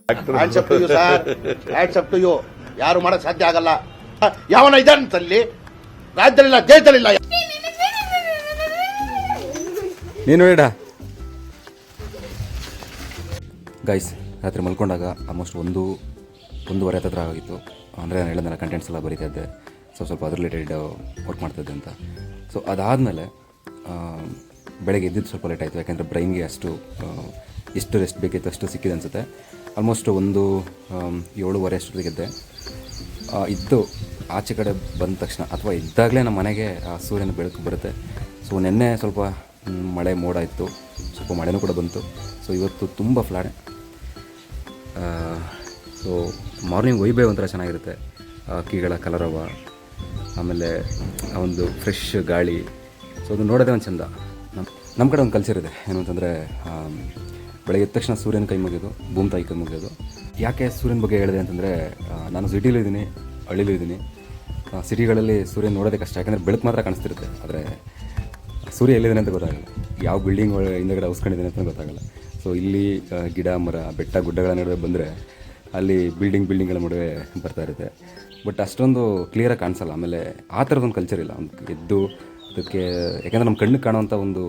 Hands up to you sir, hands up to you. ಯಾರು ಮಾಡಕ್ ಸಾಧ್ಯ ಆಗಲ್ಲ. ಯಾವನ ಇದ್ದಾನಂತಲ್ಲಿ ರಾಜ್ಯದಲ್ಲಿಲ್ಲ, ದೇಶದಲ್ಲಿಲ್ಲ. ನೀನು ಬೇಡ ಗೈಸ್. ರಾತ್ರಿ ಮಲ್ಕೊಂಡಾಗ ಆಲ್ಮೋಸ್ಟ್ ಒಂದೂವರೆ ಹತ್ರ ಆಗಿತ್ತು. ಅಂದರೆ ನಾನು ಹೇಳಿದ ಕಂಟೆಂಟ್ಸ್ ಎಲ್ಲ ಬರೀತಾ ಇದ್ದೆ, ಸ್ವಲ್ಪ ಅದ್ರ ರಿಲೇಟೆಡ್ ವರ್ಕ್ ಮಾಡ್ತಾಯಿದ್ದೆ ಅಂತ. ಸೊ ಅದಾದಮೇಲೆ ಬೆಳಗ್ಗೆ ಎದ್ದಿದ್ದು ಸ್ವಲ್ಪ ಲೇಟ್ ಆಯಿತು, ಯಾಕೆಂದರೆ ಬ್ರೈನ್ಗೆ ಎಷ್ಟು ರೆಸ್ಟ್ ಬೇಕಿತ್ತು ಅಷ್ಟು ಸಿಕ್ಕಿದೆ ಅನಿಸುತ್ತೆ. ಆಲ್ಮೋಸ್ಟ್ 7:30 ಅಷ್ಟೊತ್ತಿಗೆದ್ದೆ. ಇದ್ದು ಆಚೆ ಕಡೆ ಬಂದ ತಕ್ಷಣ ಅಥವಾ ಇದ್ದಾಗಲೇ ನಮ್ಮ ಮನೆಗೆ ಆ ಸೂರ್ಯನ ಬೆಳಕು ಬರುತ್ತೆ. ಸೊ ನೆನ್ನೆ ಸ್ವಲ್ಪ ಮಳೆ ಮೋಡ ಇತ್ತು, ಸ್ವಲ್ಪ ಮಳೆನೂ ಕೂಡ ಬಂತು. ಸೊ ಇವತ್ತು ತುಂಬ ಫ್ಲಾಟ್. ಸೊ ಮಾರ್ನಿಂಗ್ ವೈಬೇ ಒಂಥರ ಚೆನ್ನಾಗಿರುತ್ತೆ. ಹಕ್ಕಿಗಳ ಕಲರವ, ಆಮೇಲೆ ಒಂದು ಫ್ರೆಶ್ ಗಾಳಿ. ಸೊ ಅದು ನೋಡೋದೇ ಒಂದು ಚೆಂದ. ನಮ್ಮ ಕಡೆ ಒಂದು ಕಲ್ಚರ್ ಇದೆ, ಏನು ಅಂತಂದರೆ ಬೆಳಗ್ಗೆ ಎದ್ದ ತಕ್ಷಣ ಸೂರ್ಯನ ಕೈ ಮುಗಿಯೋದು, ಭೂಮಿ ತಾಯಿ ಕೈ ಮುಗಿಯೋದು. ಯಾಕೆ ಸೂರ್ಯನ ಬಗ್ಗೆ ಹೇಳಿದೆ ಅಂತಂದರೆ, ನಾನು ಸಿಟಿಲೂ ಇದ್ದೀನಿ, ಹಳ್ಳಿಲೂ ಇದ್ದೀನಿ. ಸಿಟಿಗಳಲ್ಲಿ ಸೂರ್ಯನ ನೋಡೋದೇ ಕಷ್ಟ, ಯಾಕಂದರೆ ಬೆಳಕು ಮಾತ್ರ ಕಾಣಿಸ್ತಿರುತ್ತೆ. ಆದರೆ ಸೂರ್ಯ ಎಲ್ಲಿದ್ದಾನೆ ಅಂತ ಗೊತ್ತಾಗಲ್ಲ, ಯಾವ ಬಿಲ್ಡಿಂಗ್ ಹಿಂದೆಗಡೆ ಉಸ್ಕೊಂಡಿದ್ದಾನೆ ಅಂತ ಗೊತ್ತಾಗಲ್ಲ. ಸೊ ಇಲ್ಲಿ ಗಿಡ ಮರ ಬೆಟ್ಟ ಗುಡ್ಡಗಳ ನಡುವೆ ಬಂದರೆ ಅಲ್ಲಿ ಬಿಲ್ಡಿಂಗ್ಗಳ ನಡುವೆ ಬರ್ತಾ ಇರುತ್ತೆ. ಬಟ್ ಅಷ್ಟೊಂದು ಕ್ಲಿಯರಾಗಿ ಕಾಣಿಸಲ್ಲ. ಆಮೇಲೆ ಆ ಥರದೊಂದು ಕಲ್ಚರ್ ಇಲ್ಲ. ಒಂದು ಎದ್ದು ಅದಕ್ಕೆ, ಯಾಕೆಂದರೆ ನಮ್ಮ ಕಣ್ಣಿಗೆ ಕಾಣುವಂಥ ಒಂದು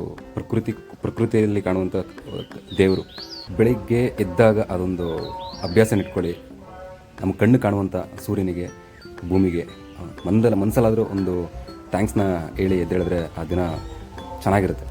ಪ್ರಕೃತಿಯಲ್ಲಿ ಕಾಣುವಂಥ ದೇವರು. ಬೆಳಗ್ಗೆ ಎದ್ದಾಗ ಅದೊಂದು ಅಭ್ಯಾಸ ಇಟ್ಕೊಳ್ಳಿ. ನಮ್ಮ ಕಣ್ಣು ಕಾಣುವಂಥ ಸೂರ್ಯನಿಗೆ, ಭೂಮಿಗೆ ಮನಸ್ಸಲ್ಲಾದರೂ ಒಂದು ಥ್ಯಾಂಕ್ಸ್ನ ಹೇಳಿ ಎದ್ದೇಳಿದ್ರೆ ಆ ದಿನ ಚೆನ್ನಾಗಿರುತ್ತೆ.